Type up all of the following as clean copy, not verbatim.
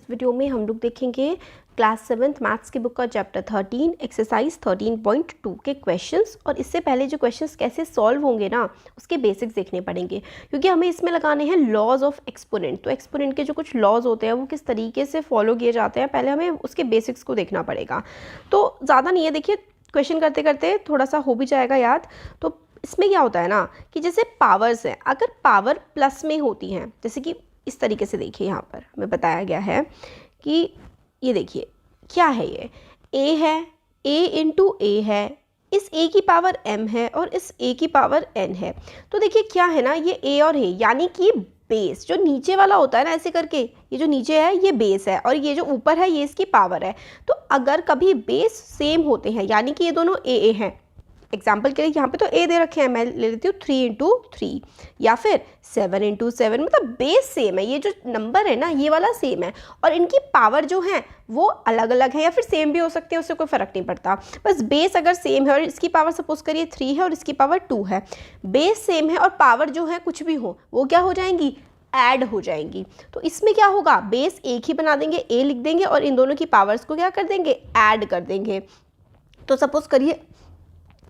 Video में हम लोग देखेंगे क्लास 7th मैथ्स की बुक का चैप्टर 13 एक्सरसाइज 13.2 के क्वेश्चंस। और इससे पहले जो क्वेश्चंस कैसे सॉल्व होंगे ना, उसके बेसिक्स देखने पड़ेंगे, क्योंकि हमें इसमें लगाने हैं लॉज ऑफ एक्सपोनेंट। तो एक्सपोनेंट के जो कुछ लॉज होते हैं वो किस तरीके से फॉलो किए जाते हैं, पहले हमें उसके बेसिक्स को देखना पड़ेगा। तो ज़्यादा नहीं है, देखिए क्वेश्चन करते करते थोड़ा सा हो भी जाएगा याद। तो इसमें क्या होता है ना कि जैसे पावर्स हैं, अगर पावर प्लस में होती हैं, जैसे कि इस तरीके से देखिए यहाँ पर हमें बताया गया है कि ये देखिए क्या है, ये a है, a इंटू a है, इस a की पावर m है और इस a की पावर n है। तो देखिए क्या है ना, ये a और a यानी कि बेस जो नीचे वाला होता है ना, ऐसे करके ये जो नीचे है ये बेस है और ये जो ऊपर है ये इसकी पावर है। तो अगर कभी बेस सेम होते हैं यानी कि ये दोनों a हैं, एग्जाम्पल के लिए यहाँ पे तो a दे रखे हैं, मैं ले लेती हूँ 3 इंटू 3 या फिर 7 इंटू 7, मतलब बेस सेम है, ये जो नंबर है ना ये वाला सेम है और इनकी पावर जो है वो अलग अलग है या फिर सेम भी हो सकते हैं, उससे कोई फ़र्क नहीं पड़ता। बस बेस अगर सेम है और इसकी पावर सपोज करिए 3 है और इसकी पावर 2 है, बेस सेम है और पावर जो है कुछ भी हो वो क्या हो जाएंगी, ऐड हो जाएंगी। तो इसमें क्या होगा, बेस एक ही बना देंगे, a लिख देंगे और इन दोनों की पावर्स को क्या कर देंगे, ऐड कर देंगे। तो सपोज करिए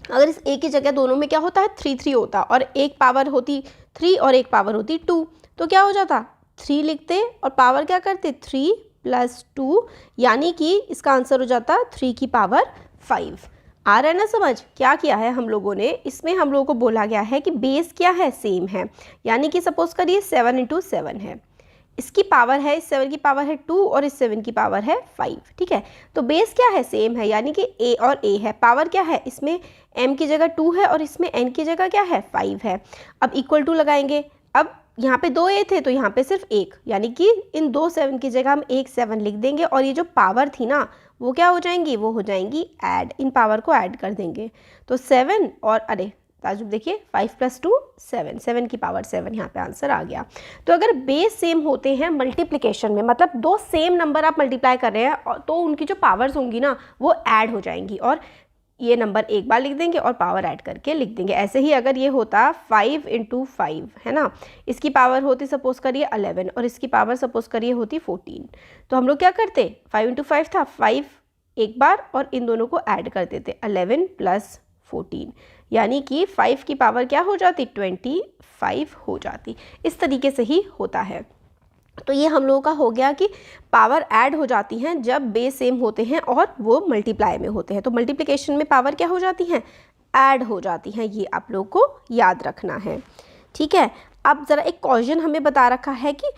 अगर इस a की जगह दोनों में क्या होता है 3 होता और एक पावर होती 3 और एक पावर होती 2, तो क्या हो जाता 3 लिखते और पावर क्या करते 3 + 2, यानी कि इसका आंसर हो जाता 3 की पावर 5। आ रहा है ना समझ। क्या किया है हम लोगों ने, इसमें हम लोगों को बोला गया है कि बेस क्या है, सेम है, यानी कि सपोज करिए 7 इंटू 7 है, इसकी पावर है, इस 7 की पावर है 2 और इस 7 की पावर है 5। ठीक है, तो बेस क्या है, सेम है, यानी कि a और a है, पावर क्या है, इसमें m की जगह 2 है और इसमें n की जगह क्या है 5 है। अब इक्वल टू लगाएंगे, अब यहाँ पे 2 a थे तो यहाँ पे सिर्फ एक, यानी कि इन 2 7 की जगह हम एक 7 लिख देंगे और ये जो पावर थी ना वो क्या हो जाएंगी, वो हो जाएंगी ऐड, इन पावर को ऐड कर देंगे। तो 7 और अरे ताजुब देखिए 5 + 2 7, 7 की पावर 7, यहाँ पे आंसर आ गया। तो अगर बेस सेम होते हैं मल्टीप्लिकेशन में, मतलब दो सेम नंबर आप मल्टीप्लाई कर रहे हैं तो उनकी जो पावर्स होंगी ना वो ऐड हो जाएंगी और ये नंबर एक बार लिख देंगे और पावर ऐड करके लिख देंगे। ऐसे ही अगर ये होता 5 इंटू 5 है ना, इसकी पावर होती सपोज करिए 11 और इसकी पावर सपोज करिए होती 14, तो हम लोग क्या करते 5 इंटू 5 था 5 एक बार और इन दोनों को ऐड कर देते 11 + 14, यानी कि 5 की पावर क्या हो जाती 25 हो जाती। इस तरीके से ही होता है। तो ये हम लोगों का हो गया कि पावर ऐड हो जाती हैं जब बेस सेम होते हैं और वो मल्टीप्लाई में होते हैं। तो मल्टीप्लिकेशन में पावर क्या हो जाती हैं, ऐड हो जाती हैं, ये आप लोग को याद रखना है। ठीक है, अब ज़रा एक क्वेश्चन हमें बता रखा है कि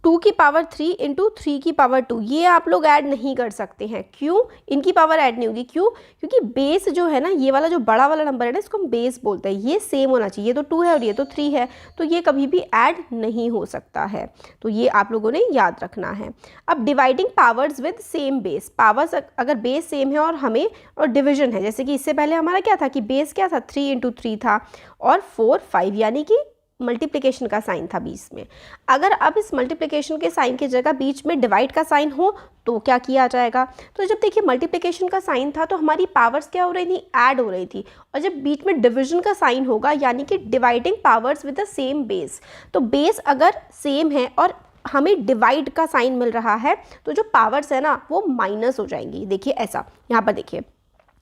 2 की पावर 3 इंटू 3 की पावर 2, ये आप लोग ऐड नहीं कर सकते हैं। क्यों, इनकी पावर ऐड नहीं होगी, क्यों, क्योंकि बेस जो है ना, ये वाला जो बड़ा वाला नंबर है ना, इसको हम बेस बोलते हैं, ये सेम होना चाहिए। ये तो 2 है और ये तो 3 है, तो ये कभी भी ऐड नहीं हो सकता है। तो ये आप लोगों ने याद रखना है। अब dividing powers with same base, powers अगर बेस सेम है और हमें और डिविजन है, जैसे कि इससे पहले हमारा क्या था कि बेस क्या था 3 इंटू 3 था और 4 5, यानी कि मल्टीप्लिकेशन का साइन था बीच में। अगर अब इस मल्टीप्लिकेशन के साइन की जगह बीच में डिवाइड का साइन हो तो क्या किया जाएगा, तो जब देखिए मल्टीप्लिकेशन का साइन था तो हमारी पावर्स क्या हो रही थी, ऐड हो रही थी, और जब बीच में डिवीजन का साइन होगा यानी कि dividing powers with the same base, तो बेस अगर सेम है और हमें डिवाइड का साइन मिल रहा है तो जो पावर्स है ना वो माइनस हो जाएंगी। देखिए ऐसा, यहाँ पर देखिए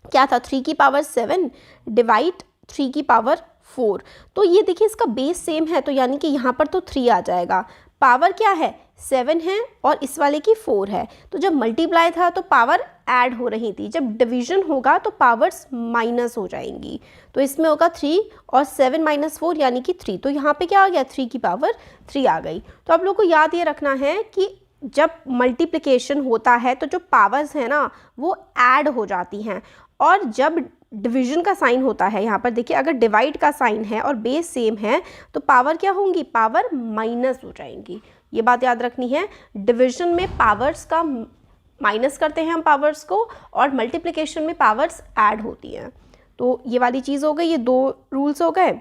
क्या था 3 की पावर 7 डिवाइड 3 की पावर 4, तो ये देखिए इसका बेस सेम है तो यानी कि यहाँ पर तो 3 आ जाएगा, पावर क्या है 7 है और इस वाले की 4 है, तो जब मल्टीप्लाई था तो पावर ऐड हो रही थी, जब डिवीजन होगा तो पावर्स माइनस हो जाएंगी। तो इसमें होगा 3 और 7 - 4 यानी कि 3, तो यहाँ पे क्या आ गया 3 की पावर 3 आ गई। तो आप लोग को याद ये रखना है कि जब मल्टीप्लिकेशन होता है तो जो पावर्स है ना वो ऐड हो जाती हैं, और जब डिवीजन का साइन होता है, यहाँ पर देखिए अगर डिवाइड का साइन है और बेस सेम है तो पावर क्या होंगी, पावर माइनस हो जाएंगी। ये बात याद रखनी है, डिवीजन में पावर्स का माइनस करते हैं हम पावर्स को और मल्टीप्लिकेशन में पावर्स ऐड होती हैं। तो ये वाली चीज़ हो गई, ये 2 रूल्स हो गए।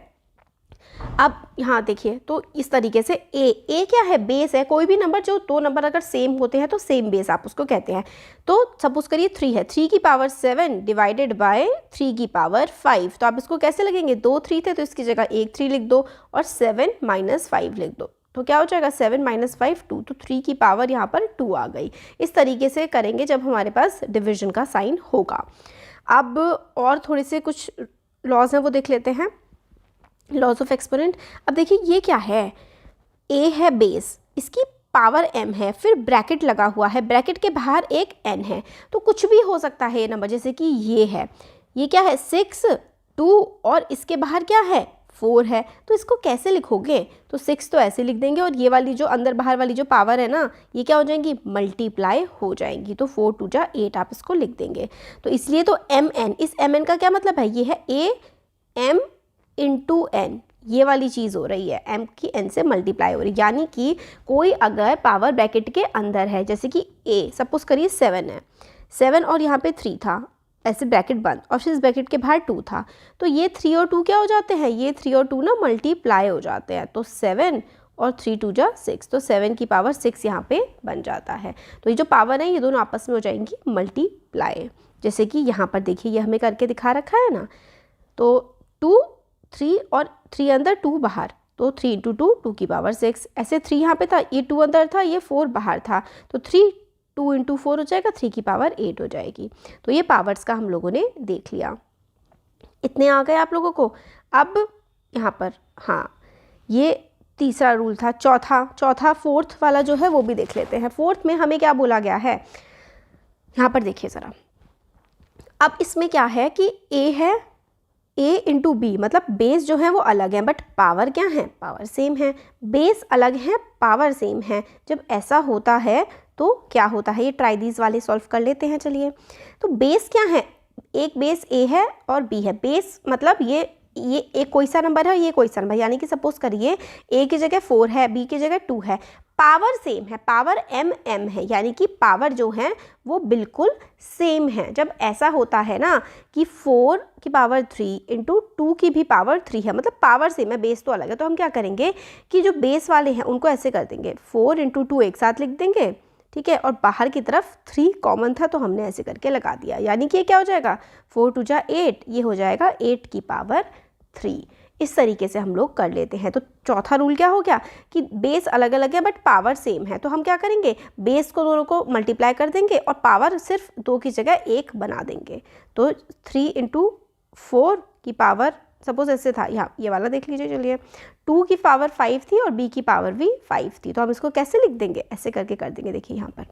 अब यहाँ देखिए तो इस तरीके से a क्या है, बेस है, कोई भी नंबर जो 2 नंबर अगर सेम होते हैं तो सेम बेस आप उसको कहते हैं। तो सपोज करिए 3 है, 3 की पावर 7 डिवाइडेड बाय 3 की पावर 5, तो आप इसको कैसे लगेंगे, 2 3 थे तो इसकी जगह एक 3 लिख दो और 7 - 5 लिख दो, तो क्या हो जाएगा 7 - 5 2, तो 3 की पावर यहाँ पर 2 आ गई। इस तरीके से करेंगे जब हमारे पास डिविजन का साइन होगा। अब और थोड़े से कुछ लॉज हैं वो देख लेते हैं, लॉज ऑफ एक्सपोनेंट। अब देखिए ये क्या है, a है बेस, इसकी पावर m है, फिर ब्रैकेट लगा हुआ है, ब्रैकेट के बाहर एक n है, तो कुछ भी हो सकता है ये नंबर, जैसे कि ये है, ये क्या है 6 2 और इसके बाहर क्या है 4 है, तो इसको कैसे लिखोगे, तो 6 तो ऐसे लिख देंगे और ये वाली जो अंदर बाहर वाली जो पावर है ना, ये क्या हो जाएंगी, मल्टीप्लाई हो जाएंगी, तो 4 2 जा 8 आप इसको लिख देंगे। तो इसलिए तो mn, इस mn का क्या मतलब है, ये है a m इंटू n, ये वाली चीज़ हो रही है, m की n से मल्टीप्लाई हो रही है, यानी कि कोई अगर पावर ब्रैकेट के अंदर है, जैसे कि a सपोज करिए 7 है, 7 और यहाँ पे 3 था, ऐसे ब्रैकेट बंद और फिर इस ब्रैकेट के बाहर 2 था, तो ये 3 और 2 क्या हो जाते हैं, ये 3 और 2 ना मल्टीप्लाई हो जाते हैं, तो 7 और 3 2 जा 6, तो 7 की पावर 6 यहाँ पे बन जाता है। तो ये जो पावर है ये दोनों आपस में हो जाएंगी मल्टीप्लाई, जैसे कि यहाँ पर देखिए ये हमें करके दिखा रखा है ना, तो 2 3 और 3 अंदर 2 बाहर, तो 3 × 2 2 की पावर 6, ऐसे 3 यहाँ पे था, ये 2 अंदर था, ये 4 बाहर था, तो 3 2 × 4 हो जाएगा, 3 की पावर 8 हो जाएगी। तो ये पावर्स का हम लोगों ने देख लिया, इतने आ गए आप लोगों को। अब यहाँ पर हाँ, ये तीसरा रूल था, चौथा फोर्थ वाला जो है वो भी देख लेते हैं। फोर्थ में हमें क्या बोला गया है, यहाँ पर देखिए ज़रा, अब इसमें क्या है कि a है, a इंटू बी, मतलब बेस जो है वो अलग है बट पावर क्या है, पावर सेम है, बेस अलग है पावर सेम है। जब ऐसा होता है तो क्या होता है, ये ट्राई दीज वाले सॉल्व कर लेते हैं। चलिए, तो बेस क्या है, एक बेस a है और b है, बेस मतलब ये एक कोई सा नंबर है, ये कोई सा नंबर, यानी कि सपोज करिए a की जगह 4 है, b की जगह 2 है, पावर सेम है, पावर m है, यानी कि पावर जो है वो बिल्कुल सेम है। जब ऐसा होता है ना कि 4 की पावर 3 इंटू 2 की भी पावर 3 है, मतलब पावर सेम है, बेस तो अलग है, तो हम क्या करेंगे कि जो बेस वाले हैं उनको ऐसे कर देंगे, 4 × 2 एक साथ लिख देंगे, ठीक है, और बाहर की तरफ 3 कॉमन था तो हमने ऐसे करके लगा दिया, यानी कि ये क्या हो जाएगा 4 2 जा 8, ये हो जाएगा 8 की पावर 3। इस तरीके से हम लोग कर लेते हैं। तो चौथा रूल क्या हो गया कि बेस अलग अलग है बट पावर सेम है, तो हम क्या करेंगे, बेस को दोनों को मल्टीप्लाई कर देंगे और पावर सिर्फ 2 की जगह 1 बना देंगे। तो 3 × 4 की पावर सपोज ऐसे था, यहाँ ये वाला देख लीजिए, चलिए 2 की पावर 5 थी और b की पावर भी 5 थी, तो हम इसको कैसे लिख देंगे, ऐसे करके कर देंगे। देखिए यहाँ पर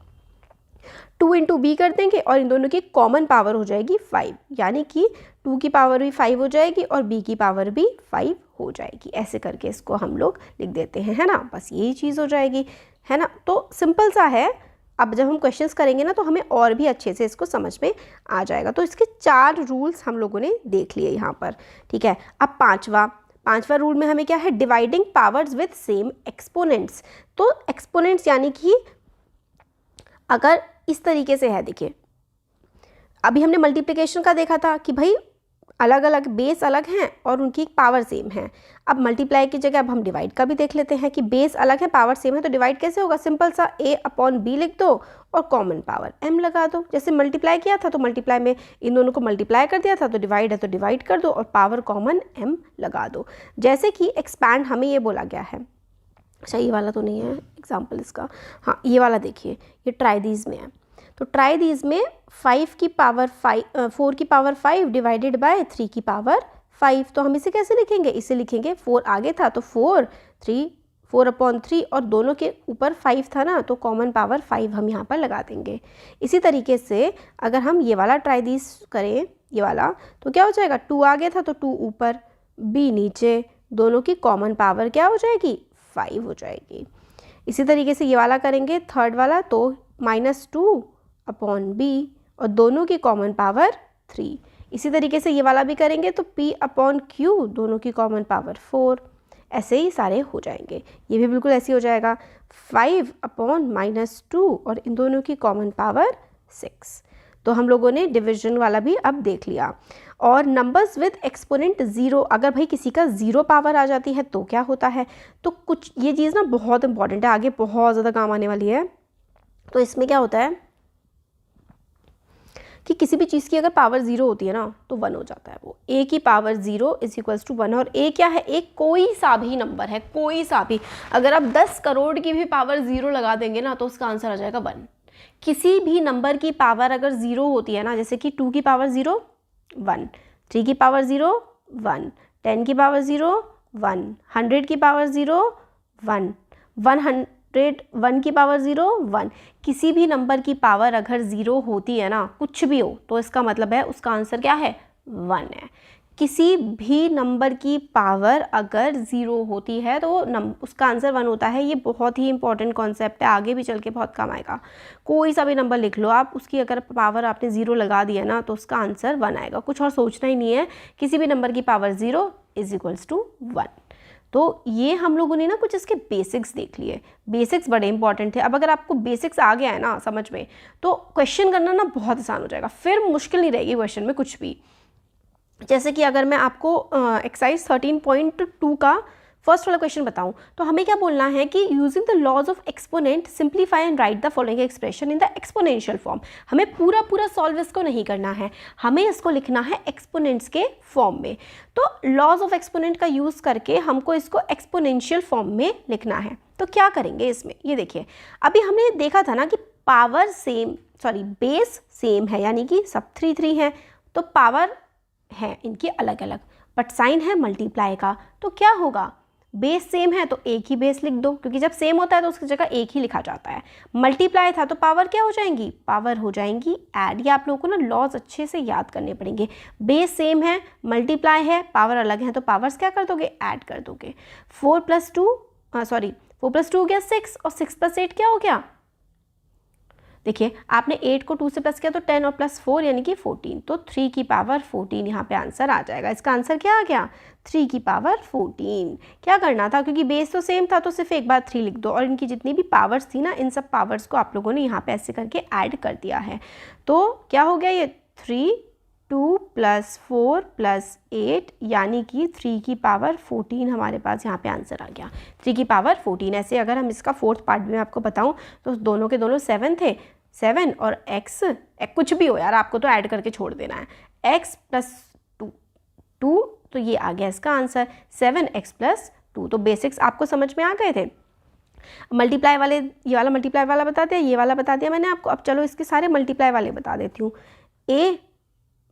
2 × b कर देंगे और इन दोनों की कॉमन पावर हो जाएगी 5, यानी कि 2 की पावर भी 5 हो जाएगी और b की पावर भी 5 हो जाएगी। ऐसे करके इसको हम लोग लिख देते हैं, है ना, बस यही चीज़ हो जाएगी, है ना। तो सिंपल सा है। अब जब हम क्वेश्चंस करेंगे ना तो हमें और भी अच्छे से इसको समझ में आ जाएगा। तो इसके 4 रूल्स हम लोगों ने देख लिए यहाँ पर, ठीक है। अब पांचवा रूल में हमें क्या है, dividing powers with same exponents. तो एक्सपोनेंट्स यानी कि अगर इस तरीके से है, देखिए अभी हमने मल्टीप्लिकेशन का देखा था कि भाई अलग अलग बेस अलग हैं और उनकी पावर सेम है। अब मल्टीप्लाई की जगह अब हम डिवाइड का भी देख लेते हैं कि बेस अलग है पावर सेम है, तो डिवाइड कैसे होगा, सिंपल सा a/b लिख दो और कॉमन पावर m लगा दो। जैसे मल्टीप्लाई किया था तो मल्टीप्लाई में इन दोनों को मल्टीप्लाई कर दिया था, तो डिवाइड है तो डिवाइड कर दो और पावर कॉमन m लगा दो। जैसे कि एक्सपैंड हमें ये बोला गया है, अच्छा ये वाला तो नहीं है एग्जाम्पल इसका, हाँ ये वाला देखिए, ये ट्राई दीज में है। तो ट्राई दीज में 4 की पावर 5 डिवाइडेड बाय 3 की पावर 5, तो हम इसे कैसे लिखेंगे, इसे लिखेंगे 4 आगे था तो 4/3 और दोनों के ऊपर 5 था ना, तो कॉमन पावर 5 हम यहाँ पर लगा देंगे। इसी तरीके से अगर हम ये वाला ट्राई दीज करें, ये वाला, तो क्या हो जाएगा, 2 आगे था तो 2 ऊपर b नीचे, दोनों की कॉमन पावर क्या हो जाएगी, 5 हो जाएगी। इसी तरीके से ये वाला करेंगे थर्ड वाला, तो -2/b और दोनों की कॉमन पावर 3। इसी तरीके से ये वाला भी करेंगे तो p/q, दोनों की कॉमन पावर 4। ऐसे ही सारे हो जाएंगे। ये भी बिल्कुल ऐसे हो जाएगा 5/-2 और इन दोनों की कॉमन पावर 6। तो हम लोगों ने डिवीजन वाला भी अब देख लिया। और नंबर्स विद एक्सपोनेंट 0, अगर भाई किसी का 0 पावर आ जाती है तो क्या होता है, तो कुछ ये चीज़ ना बहुत इंपॉर्टेंट है, आगे बहुत ज़्यादा काम आने वाली है। तो इसमें क्या होता है कि किसी भी चीज़ की अगर पावर 0 होती है ना तो 1 हो जाता है वो। a की पावर 0 इज इक्वल्स टू 1। और a क्या है? एक कोई सा भी नंबर है, कोई सा भी। अगर आप 10 करोड़ की भी पावर 0 लगा देंगे ना तो उसका आंसर आ जाएगा 1। किसी भी नंबर की पावर अगर 0 होती है ना, जैसे कि 2 की पावर 0 1, 3 की पावर 0 1, 10 की पावर 0 1, 100 की पावर 0 1, 101 की पावर 0 1, किसी भी नंबर की पावर अगर 0 होती है ना, कुछ भी हो, तो इसका मतलब है उसका आंसर क्या है? 1 है। किसी भी नंबर की पावर अगर 0 होती है तो उसका आंसर 1 होता है। ये बहुत ही इंपॉर्टेंट कॉन्सेप्ट है, आगे भी चल के बहुत काम आएगा। कोई सा भी नंबर लिख लो आप, उसकी अगर पावर आपने 0 लगा दिया ना तो उसका आंसर 1 आएगा। कुछ और सोचना ही नहीं है, किसी भी नंबर की पावर 0 इज इक्वल्स टू 1। तो ये हम लोगों ने ना कुछ इसके बेसिक्स देख लिए। बेसिक्स बड़े इंपॉर्टेंट थे। अब अगर आपको बेसिक्स आ गया है ना समझ में, तो क्वेश्चन करना ना बहुत आसान हो जाएगा, फिर मुश्किल नहीं रहेगी क्वेश्चन में कुछ भी। जैसे कि अगर मैं आपको एक्सरसाइज 13.2 का फर्स्ट वाला क्वेश्चन बताऊं, तो हमें क्या बोलना है कि using the laws of exponent simplify and write the following expression in the exponential form. हमें पूरा सॉल्व इसको नहीं करना है, हमें इसको लिखना है एक्सपोनेंट्स के फॉर्म में। तो लॉज ऑफ एक्सपोनेंट का यूज़ करके हमको इसको एक्सपोनेंशियल फॉर्म में लिखना है। तो क्या करेंगे इसमें, ये देखिए, अभी हमने देखा था ना कि पावर सेम, बेस सेम है, यानी कि सब 3 है, तो पावर है इनकी अलग अलग, बट साइन है मल्टीप्लाई का। तो क्या होगा, बेस सेम है तो एक ही बेस लिख दो, क्योंकि जब सेम होता है तो उसकी जगह एक ही लिखा जाता है। मल्टीप्लाई था तो पावर क्या हो जाएंगी? पावर हो जाएंगी ऐड। ये आप लोगों को ना लॉज अच्छे से याद करने पड़ेंगे। बेस सेम है, मल्टीप्लाई है, पावर अलग है, तो पावर्स क्या कर दोगे? ऐड कर दोगे। 4 + 2 हो गया 6, और 6 + 8 क्या हो गया? देखिए, आपने 8 को 2 से प्लस किया तो 10 और +4 यानी कि 14, तो 3 की पावर 14 यहाँ पे आंसर आ जाएगा। इसका आंसर क्या आ गया? 3 की पावर 14। क्या करना था, क्योंकि बेस तो सेम था तो सिर्फ एक बार 3 लिख दो, और इनकी जितनी भी पावर्स थी ना, इन सब पावर्स को आप लोगों ने यहाँ पे ऐसे करके ऐड कर दिया है। तो क्या हो गया ये? 3, 2 + 4 + 8 यानी कि 3 की पावर 14 हमारे पास यहाँ पे आंसर आ गया। 3 की पावर 14। ऐसे अगर हम इसका फोर्थ पार्ट भी मैं आपको बताऊँ तो दोनों के दोनों 7 थे, 7 और x, कुछ भी हो यार, आपको तो ऐड करके छोड़ देना है, x + 2, तो ये आ गया इसका आंसर 7x + 2। तो बेसिक्स आपको समझ में आ गए थे। मल्टीप्लाई वाले, ये वाला मल्टीप्लाई वाला बता दिया, ये वाला बता दिया मैंने आपको। अब चलो इसके सारे मल्टीप्लाई वाले बता देती हूँ।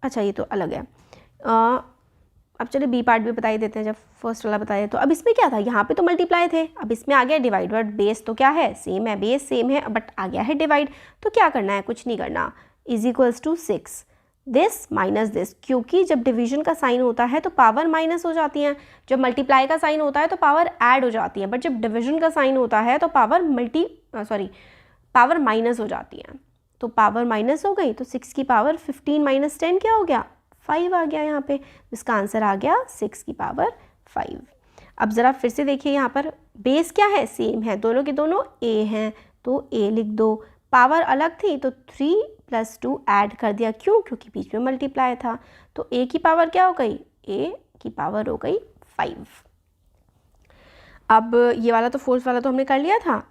अच्छा ये तो अलग है, अब चलिए बी पार्ट भी बता ही देते हैं, जब फर्स्ट वाला बताया। तो अब इसमें क्या था, यहाँ पे तो मल्टीप्लाई थे, अब इसमें आ गया डिवाइड, बट बेस तो क्या है? सेम है, बेस सेम है, बट आ गया है डिवाइड। तो क्या करना है? कुछ नहीं करना, is equals to 6 this minus this, क्योंकि जब डिवीजन का साइन होता है तो पावर माइनस हो जाती है, जब मल्टीप्लाई का साइन होता है तो पावर ऐड हो जाती है, बट जब डिवीजन का साइन होता है तो पावर पावर माइनस हो जाती है। तो पावर माइनस हो गई, तो 6 की पावर 15 - 10 क्या हो गया? 5 आ गया यहाँ पे। इसका आंसर आ गया 6 की पावर 5। अब ज़रा फिर से देखिए, यहाँ पर बेस क्या है? सेम है, दोनों के दोनों a हैं, तो a लिख दो। पावर अलग थी तो 3 + 2 ऐड कर दिया, क्यों? क्योंकि बीच में मल्टीप्लाई था। तो a की पावर क्या हो गई? a की पावर हो गई 5। अब ये वाला तो फोर्थ वाला तो हमने कर लिया था।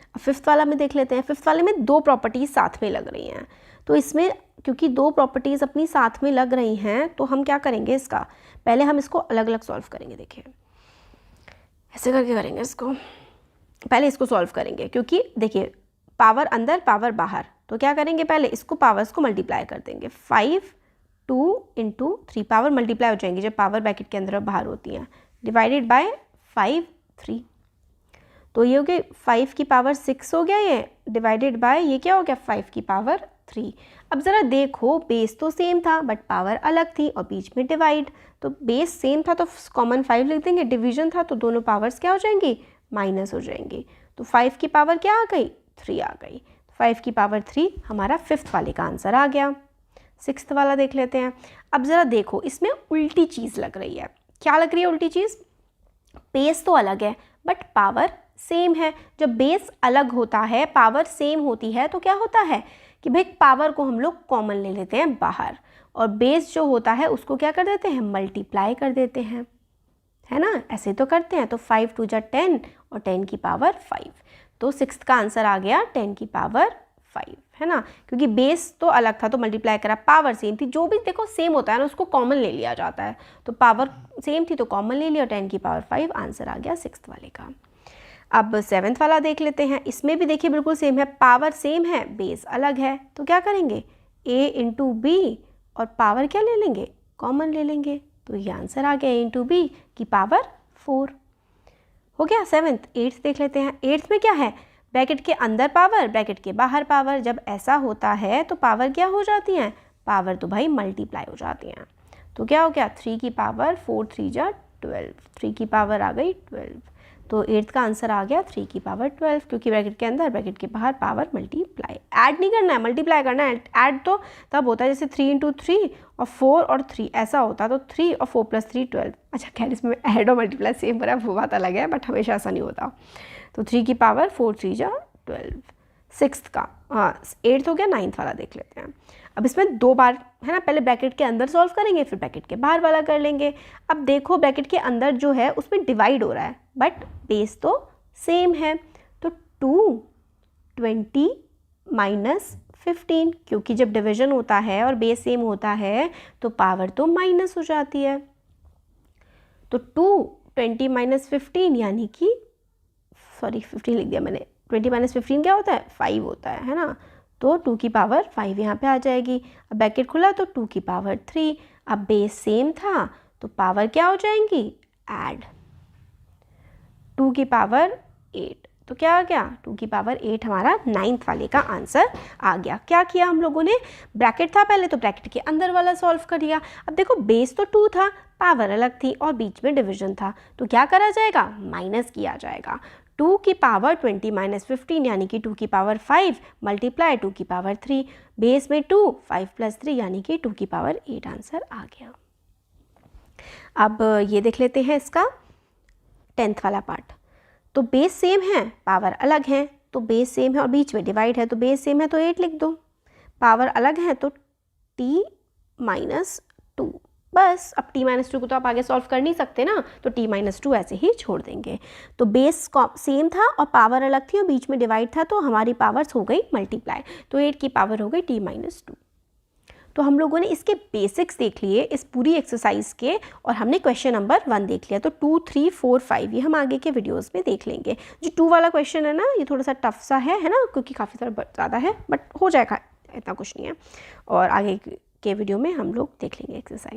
अब फिफ्थ वाला में देख लेते हैं। फिफ्थ वाले में 2 प्रॉपर्टीज साथ में लग रही हैं, तो इसमें क्योंकि 2 प्रॉपर्टीज़ अपनी साथ में लग रही हैं तो हम क्या करेंगे, इसका पहले हम इसको अलग अलग सॉल्व करेंगे। देखिए ऐसे करके करेंगे इसको, पहले इसको सॉल्व करेंगे, क्योंकि देखिए पावर अंदर पावर बाहर, तो क्या करेंगे, पहले इसको पावर्स को मल्टीप्लाई कर देंगे। 5 2 × 3 पावर मल्टीप्लाई हो जाएंगी जब पावर ब्रैकेट के अंदर और बाहर होती हैं, डिवाइडेड बाय 5 3, तो ये हो गया 5 की पावर 6 हो गया ये, डिवाइडेड बाय ये क्या हो गया 5 की पावर 3। अब ज़रा देखो, बेस तो सेम था बट पावर अलग थी और बीच में डिवाइड, तो बेस सेम था तो कॉमन 5 लिख देंगे, डिवीजन था तो दोनों पावर्स क्या हो जाएंगी, माइनस हो जाएंगी। तो 5 की पावर क्या आ गई, 3 आ गई। 5 की पावर 3 हमारा फिफ्थ वाले का आंसर आ गया। सिक्स्थ वाला देख लेते हैं। अब ज़रा देखो, इसमें उल्टी चीज़ लग रही है। क्या लग रही है उल्टी चीज़, बेस तो अलग है बट पावर सेम है। जब बेस अलग होता है, पावर सेम होती है, तो क्या होता है कि भाई पावर को हम लोग कॉमन ले लेते हैं बाहर, और बेस जो होता है उसको क्या कर देते हैं, मल्टीप्लाई कर देते हैं, है ना, ऐसे तो करते हैं। तो 5 2 जा 10 और 10 की पावर 5, तो सिक्स्थ का आंसर आ गया 10 की पावर 5। है ना, क्योंकि बेस तो अलग था तो मल्टीप्लाई करा, पावर सेम थी, जो भी देखो सेम होता है ना उसको कॉमन ले लिया जाता है, तो पावर सेम थी तो कॉमन ले लिया, 10 की पावर 5 आंसर आ गया 6th वाले का। अब 7th वाला देख लेते हैं, इसमें भी देखिए बिल्कुल सेम है, पावर सेम है, बेस अलग है, तो क्या करेंगे a इंटू बी और पावर क्या ले लेंगे, कॉमन ले लेंगे, तो ये आंसर आ गया a इंटू बी की पावर 4 हो गया 7th। 8th देख लेते हैं, 8th में क्या है, ब्रैकेट के अंदर पावर ब्रैकेट के बाहर पावर, जब ऐसा होता है तो पावर क्या हो जाती हैं, पावर तो भाई मल्टीप्लाई हो जाती हैं, तो क्या हो गया 3 की पावर 4 3 जा 12, 3 की पावर आ गई 12, तो 8th का आंसर आ गया 3 की पावर 12, क्योंकि ब्रैकेट के अंदर ब्रैकेट के बाहर पावर मल्टीप्लाई, ऐड नहीं करना है, मल्टीप्लाई करना है। ऐड तो तब होता है जैसे 3 इंटू 3 और 4 और 3 ऐसा होता, तो 3 और 4 प्लस 3 12, अच्छा खैर इसमें ऐड और मल्टीप्लाई सेम पर है वो बात अलग है, बट हमेशा ऐसा नहीं होता, तो 3 की पावर 4 3 जा 12। 6th का, हाँ 8th हो गया। 9th वाला देख लेते हैं, अब इसमें 2 बार है ना, पहले ब्रैकेट के अंदर सॉल्व करेंगे फिर ब्रैकेट के बाहर वाला कर लेंगे। अब देखो ब्रैकेट के अंदर जो है उसमें डिवाइड हो रहा है बट बेस तो सेम है, तो 220 माइनस 15, क्योंकि जब डिवीजन होता है और बेस सेम होता है तो पावर तो माइनस हो जाती है, तो 220 माइनस 15 यानी कि सॉरी 15 लिख दिया मैंने, 20 माइनस 15 क्या होता है 5 होता है ना, तो 2 की पावर 5 यहाँ पे आ जाएगी। अब ब्रैकेट खुला तो 2 की पावर 3, अब बेस सेम था तो पावर क्या हो जाएंगी ऐड, 2 की पावर 8, तो क्या आ गया 2 की पावर 8 हमारा 9th वाले का आंसर आ गया। क्या किया हम लोगों ने, ब्रैकेट था पहले तो ब्रैकेट के अंदर वाला सॉल्व कर लिया, अब देखो बेस तो 2 था, पावर अलग थी और बीच में डिवीजन था, तो क्या करा जाएगा माइनस किया जाएगा, 2 की पावर 20 माइनस 15 यानी कि 2 की पावर 5 मल्टीप्लाई 2 की पावर 3, बेस में 2 5 प्लस 3 यानी कि 2 की पावर 8 आंसर आ गया। अब ये देख लेते हैं इसका 10th वाला पार्ट, तो बेस सेम है पावर अलग है, तो बेस सेम है और बीच में डिवाइड है, तो बेस सेम है तो 8 लिख दो, पावर अलग है तो t माइनस 2, बस। अब t माइनस 2 को तो आप आगे सॉल्व कर नहीं सकते ना, तो t माइनस 2 ऐसे ही छोड़ देंगे, तो बेस सेम था और पावर अलग थी और बीच में डिवाइड था, तो हमारी पावर्स हो गई मल्टीप्लाई, तो 8 की पावर हो गई t माइनस 2। तो हम लोगों ने इसके बेसिक्स देख लिए इस पूरी एक्सरसाइज के, और हमने क्वेश्चन नंबर 1 देख लिया, तो 2 3 4 5 ये हम आगे के वीडियोस में देख लेंगे। जो 2 वाला क्वेश्चन है ना ये थोड़ा सा टफ सा है ना, क्योंकि काफ़ी सारा ज़्यादा है, बट हो जाएगा, इतना कुछ नहीं है, और आगे के वीडियो में हम लोग देख लेंगे एक्सरसाइज।